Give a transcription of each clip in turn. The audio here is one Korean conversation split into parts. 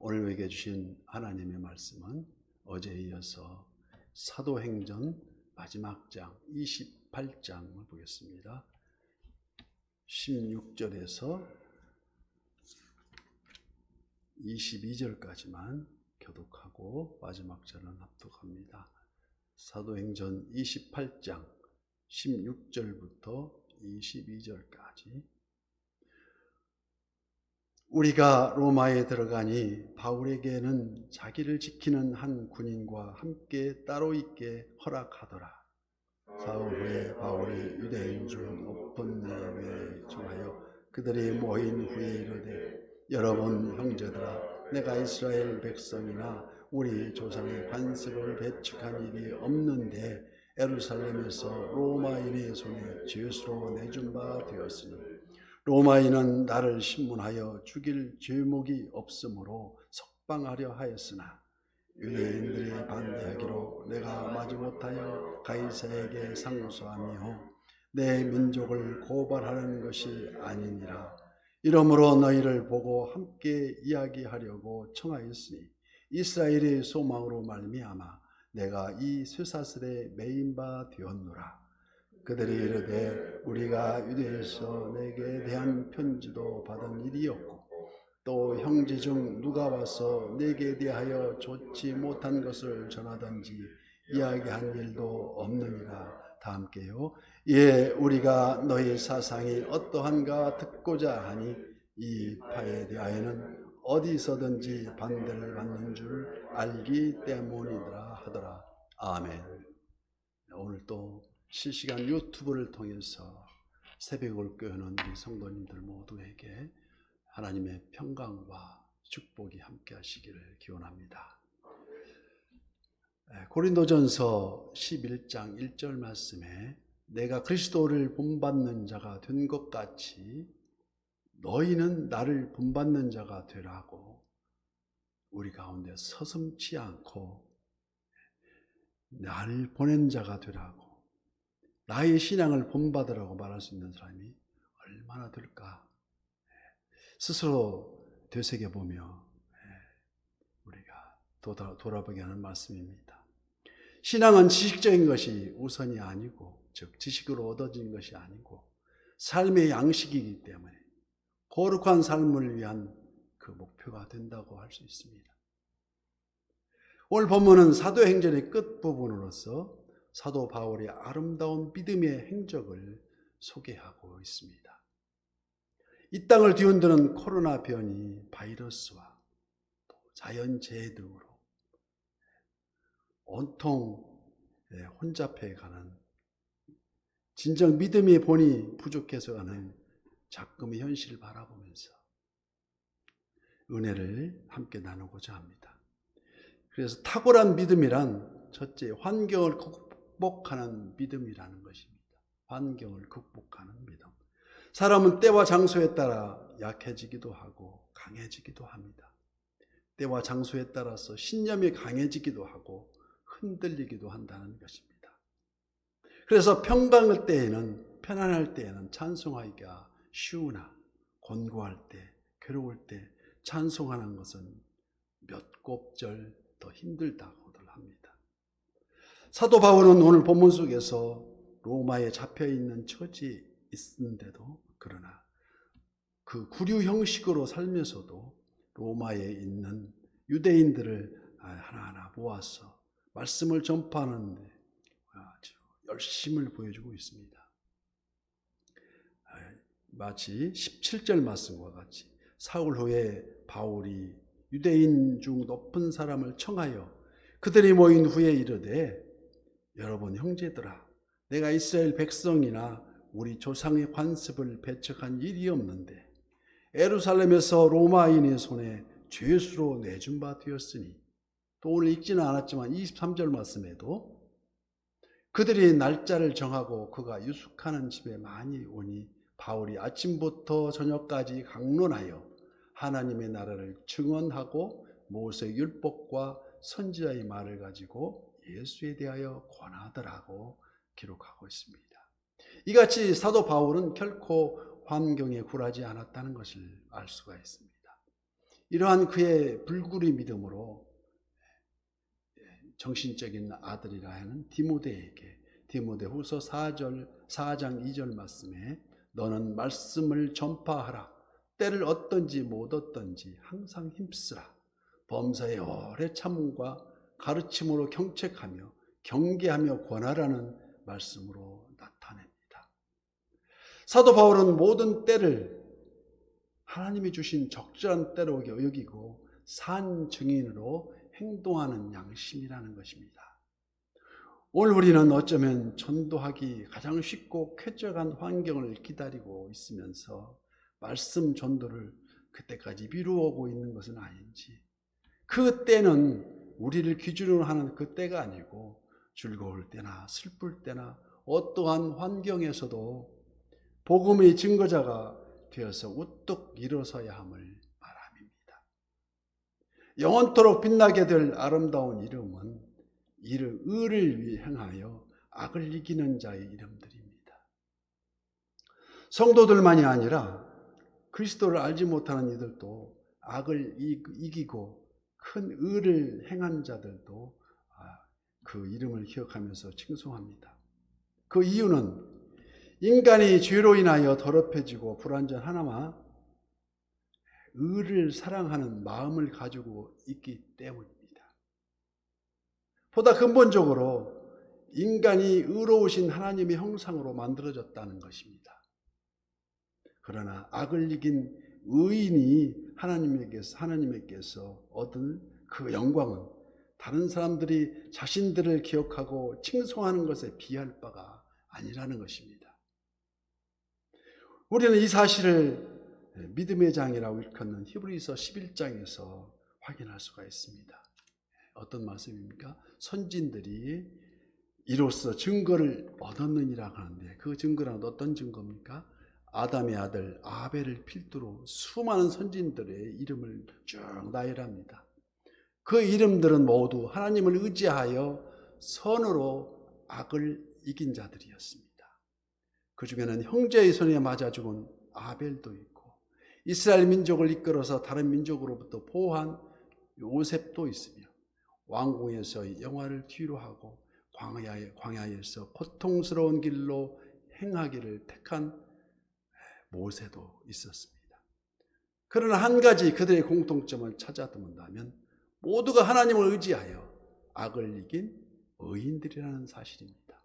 오늘 우리에게 주신 하나님의 말씀은 어제에 이어서 사도행전 마지막 장 28장을 보겠습니다. 16절에서 22절까지만 교독하고 마지막 절은 합독합니다. 사도행전 28장 16절부터 22절까지. 우리가 로마에 들어가니 바울에게는 자기를 지키는 한 군인과 함께 따로 있게 허락하더라. 사흘 후에 바울이 유대인 중 높은 예외에 중하여 그들이 모인 후에 이르되, 여러분 형제들아, 내가 이스라엘 백성이나 우리 조상의 관습을 배척한 일이 없는데 예루살렘에서 로마인의 손에 죄수로 내준 바 되었으니, 로마인은 나를 신문하여 죽일 죄목이 없으므로 석방하려 하였으나 유대인들이 반대하기로 내가 마지못하여 가이사에게 상소하며 내 민족을 고발하는 것이 아니니라. 이러므로 너희를 보고 함께 이야기하려고 청하였으니 이스라엘의 소망으로 말미암아 내가 이 쇠사슬에 매인 바 되었노라. 그들이 이르되, 우리가 유대에서 내게 대한 편지도 받은 일이 없고 또 형제 중 누가 와서 내게 대하여 좋지 못한 것을 전하든지 이야기한 일도 없느니라. 다 함께요. 예, 우리가 너희 사상이 어떠한가 듣고자 하니 이 파에 대하여는 어디서든지 반대를 받는 줄 알기 때문이더라 하더라. 아멘. 오늘 또 실시간 유튜브를 통해서 새벽을 끄는 우리 성도님들 모두에게 하나님의 평강과 축복이 함께 하시기를 기원합니다. 고린도전서 11장 1절 말씀에 내가 그리스도를 본받는 자가 된 것 같이 너희는 나를 본받는 자가 되라고 우리 가운데 서슴지 않고 나를 보낸 자가 되라고, 나의 신앙을 본받으라고 말할 수 있는 사람이 얼마나 될까? 스스로 되새겨보며 우리가 돌아보게 하는 말씀입니다. 신앙은 지식적인 것이 우선이 아니고, 즉 지식으로 얻어진 것이 아니고 삶의 양식이기 때문에 거룩한 삶을 위한 그 목표가 된다고 할 수 있습니다. 오늘 본문은 사도행전의 끝부분으로서 사도 바울의 아름다운 믿음의 행적을 소개하고 있습니다. 이 땅을 뒤흔드는 코로나 변이, 바이러스와 또 자연재해 등으로 온통 혼잡해가는, 진정 믿음의 본이 부족해서 가는 작금의 현실을 바라보면서 은혜를 함께 나누고자 합니다. 그래서 탁월한 믿음이란 첫째, 환경을 극복하는 믿음이라는 것입니다. 환경을 극복하는 믿음. 사람은 때와 장소에 따라 약해지기도 하고 강해지기도 합니다. 때와 장소에 따라서 신념이 강해지기도 하고 흔들리기도 한다는 것입니다. 그래서 평강할 때에는, 편안할 때에는 찬송하기가 쉬우나 곤고할 때, 괴로울 때 찬송하는 것은 몇 곱절 더 힘들다고들 합니다. 사도 바울은 오늘 본문 속에서 로마에 잡혀있는 처지에 있는데도, 그러나 그 구류 형식으로 살면서도 로마에 있는 유대인들을 하나하나 모아서 말씀을 전파하는 데 아주 열심을 보여주고 있습니다. 마치 17절 말씀과 같이 사흘 후에 바울이 유대인 중 높은 사람을 청하여 그들이 모인 후에 이르되, 여러분 형제들아, 내가 이스라엘 백성이나 우리 조상의 관습을 배척한 일이 없는데 예루살렘에서 로마인의 손에 죄수로 내준 바 되었으니, 또 오늘 읽지는 않았지만 23절 말씀에도 그들이 날짜를 정하고 그가 유숙하는 집에 많이 오니 바울이 아침부터 저녁까지 강론하여 하나님의 나라를 증언하고 모세의 율법과 선지자의 말을 가지고 예수에 대하여 권하더라고 기록하고 있습니다. 이같이 사도 바울은 결코 환경에 굴하지 않았다는 것을 알 수가 있습니다. 이러한 그의 불굴의 믿음으로 정신적인 아들이라 하는 디모데에게 디모데후서 4장 2절 말씀에 너는 말씀을 전파하라. 때를 얻든지 못 얻든지 항상 힘쓰라. 범사에 오래 참음과 가르침으로 경책하며 경계하며 권하라는 말씀으로 나타냅니다. 사도 바울은 모든 때를 하나님이 주신 적절한 때로 여기고 산 증인으로 행동하는 양심이라는 것입니다. 오늘 우리는 어쩌면 전도하기 가장 쉽고 쾌적한 환경을 기다리고 있으면서 말씀 전도를 그때까지 미루어오고 있는 것은 아닌지, 그 때는 우리를 기준으로 하는 그 때가 아니고 즐거울 때나 슬플 때나 어떠한 환경에서도 복음의 증거자가 되어서 우뚝 일어서야 함을 바람입니다. 영원토록 빛나게 될 아름다운 이름은 의를 위해 행하여 악을 이기는 자의 이름들입니다. 성도들만이 아니라 그리스도를 알지 못하는 이들도 악을 이기고 큰 의를 행한 자들도 그 이름을 기억하면서 칭송합니다. 그 이유는 인간이 죄로 인하여 더럽혀지고 불완전하나마 의를 사랑하는 마음을 가지고 있기 때문입니다. 보다 근본적으로 인간이 의로우신 하나님의 형상으로 만들어졌다는 것입니다. 그러나 악을 이긴 의인이 하나님께서 얻은 그 영광은 다른 사람들이 자신들을 기억하고 칭송하는 것에 비할 바가 아니라는 것입니다. 우리는 이 사실을 믿음의 장이라고 일컫는 히브리서 11장에서 확인할 수가 있습니다. 어떤 말씀입니까? 선진들이 이로써 증거를 얻었느니라 하는데, 그 증거는 어떤 증거입니까? 아담의 아들 아벨을 필두로 수많은 선진들의 이름을 쭉 나열합니다. 그 이름들은 모두 하나님을 의지하여 선으로 악을 이긴 자들이었습니다. 그 중에는 형제의 손에 맞아 죽은 아벨도 있고, 이스라엘 민족을 이끌어서 다른 민족으로부터 보호한 요셉도 있으며, 왕궁에서 영화를 뒤로 하고 광야에서 고통스러운 길로 행하기를 택한 모세도 있었습니다. 그러나 한 가지 그들의 공통점을 찾아든다면 모두가 하나님을 의지하여 악을 이긴 의인들이라는 사실입니다.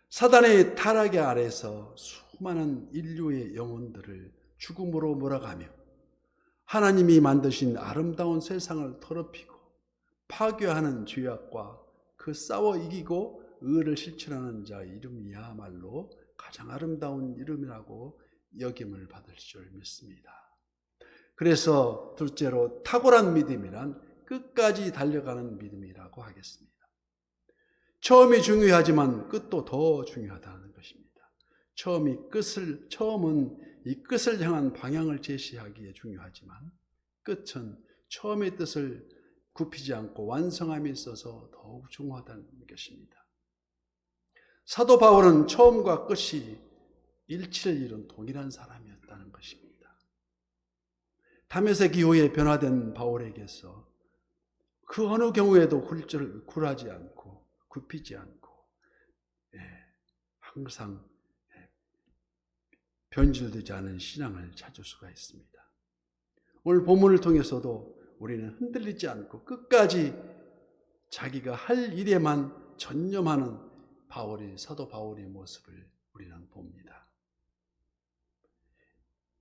사단의 타락의 아래서 수많은 인류의 영혼들을 죽음으로 몰아가며 하나님이 만드신 아름다운 세상을 더럽히고 파괴하는 죄악과 그 싸워 이기고 의를 실천하는 자의 이름이야말로 가장 아름다운 이름이라고 여김을 받을 줄 믿습니다. 그래서 둘째로 탁월한 믿음이란 끝까지 달려가는 믿음이라고 하겠습니다. 처음이 중요하지만 끝도 더 중요하다는 것입니다. 처음은 이 끝을 향한 방향을 제시하기에 중요하지만 끝은 처음의 뜻을 굽히지 않고 완성함에 있어서 더욱 중요하다는 것입니다. 사도 바울은 처음과 끝이 일치를 이룬 동일한 사람이었다는 것입니다. 다메섹 이후에 변화된 바울에게서 그 어느 경우에도 굴하지 않고 굽히지 않고 항상 변질되지 않은 신앙을 찾을 수가 있습니다. 오늘 본문을 통해서도 우리는 흔들리지 않고 끝까지 자기가 할 일에만 전념하는 사도 바울의 모습을 우리는 봅니다.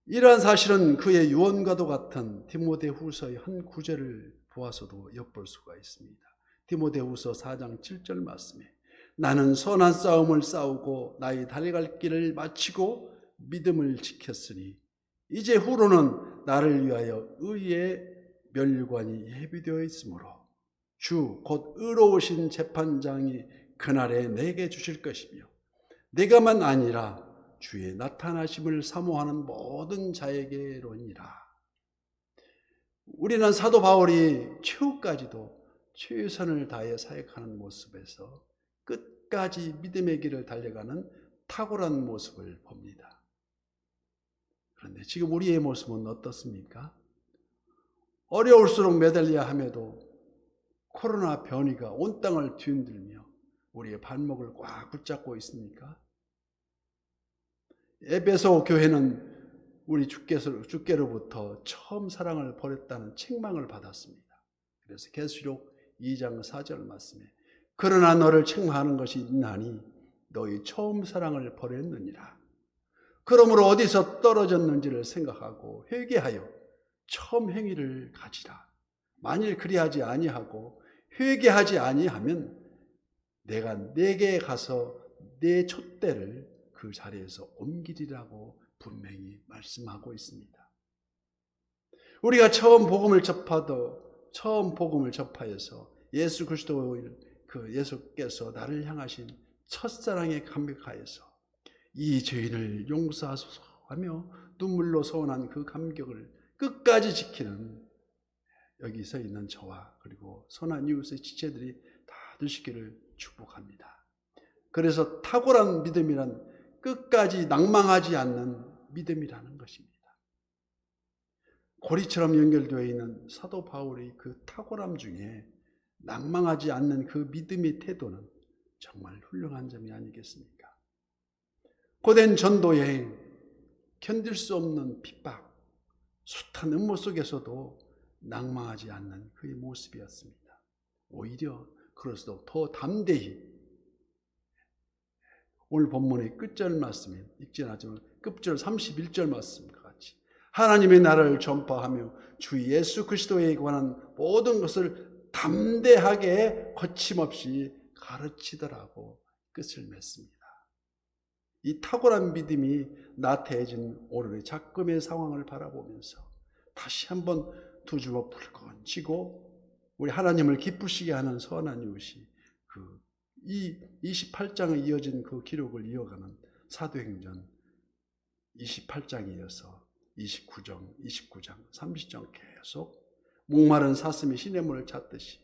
이러한 사실은 그의 유언과도 같은 디모데후서의 한 구절을 보아서도 엿볼 수가 있습니다. 디모데후서 4장 7절 말씀에 나는 선한 싸움을 싸우고 나의 달려갈 길을 마치고 믿음을 지켰으니 이제 후로는 나를 위하여 의의 멸관이 예비되어 있으므로 주 곧 의로우신 재판장이 그날에 내게 주실 것이며 내가만 아니라 주의 나타나심을 사모하는 모든 자에게로니라. 우리는 사도 바울이 최후까지도 최선을 다해 사역하는 모습에서 끝까지 믿음의 길을 달려가는 탁월한 모습을 봅니다. 그런데 지금 우리의 모습은 어떻습니까? 어려울수록 매달려야 함에도 코로나 변이가 온 땅을 뒤흔들며 우리의 발목을 꽉 붙잡고 있습니까? 에베소 교회는 우리 주께로부터 처음 사랑을 버렸다는 책망을 받았습니다. 그래서 계시록 2장 4절 말씀에 그러나 너를 책망하는 것이 있나니 너희 처음 사랑을 버렸느니라. 그러므로 어디서 떨어졌는지를 생각하고 회개하여 처음 행위를 가지라. 만일 그리하지 아니하고 회개하지 아니하면 내가 네게 가서 내 촛대를 그 자리에서 옮기리라고 분명히 말씀하고 있습니다. 우리가 처음 복음을 접하여서 예수 그리스도를 예수께서 나를 향하신 첫사랑에 감격하여서 이 죄인을 용서하소서 하며 눈물로 서원한 그 감격을 끝까지 지키는 여기서 있는 저와 그리고 선한 이웃의 지체들이 다 되시기를 축복합니다. 그래서 탁월한 믿음이란 끝까지 낭망하지 않는 믿음이라는 것입니다. 고리처럼 연결되어 있는 사도 바울의 그 탁월함 중에 낭망하지 않는 그 믿음의 태도는 정말 훌륭한 점이 아니겠습니까? 고된 전도 여행, 견딜 수 없는 핍박, 숱한 음모 속에서도 낭망하지 않는 그의 모습이었습니다. 오히려 그럴수록 더 담대히 오늘 본문의 끝절 말씀에 읽지는 않지만 끝절 31절 말씀과 같이 하나님의 나라를 전파하며 주 예수 그리스도에 관한 모든 것을 담대하게 거침없이 가르치더라고 끝을 맺습니다. 이 탁월한 믿음이 나태해진 오늘의 작금의 상황을 바라보면서 다시 한번 두 주먹 불끈 쥐고 우리 하나님을 기쁘시게 하는 선한 이웃이 이 28장에 이어진 그 기록을 이어가는 사도행전 28장에 이어서 29장, 30장 계속 목마른 사슴이 시냇물을 찾듯이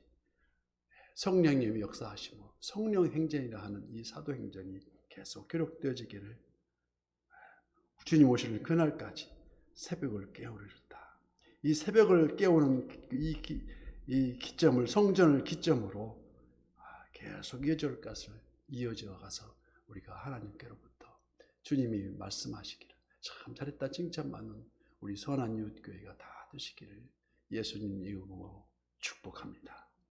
성령님이 역사하시고 성령 행전이라 하는 이 사도행전이 계속 기록되어지기를 주님 오시는 그날까지 새벽을 깨우리로다. 이 새벽을 깨우는 이 기점을 성전을 기점으로 계속 이어질 것을 이어져 가서 우리가 하나님께로부터 주님이 말씀하시기를 참 잘했다 칭찬받는 우리 선한 이웃교회가 다 되시기를 예수님 이름으로 축복합니다.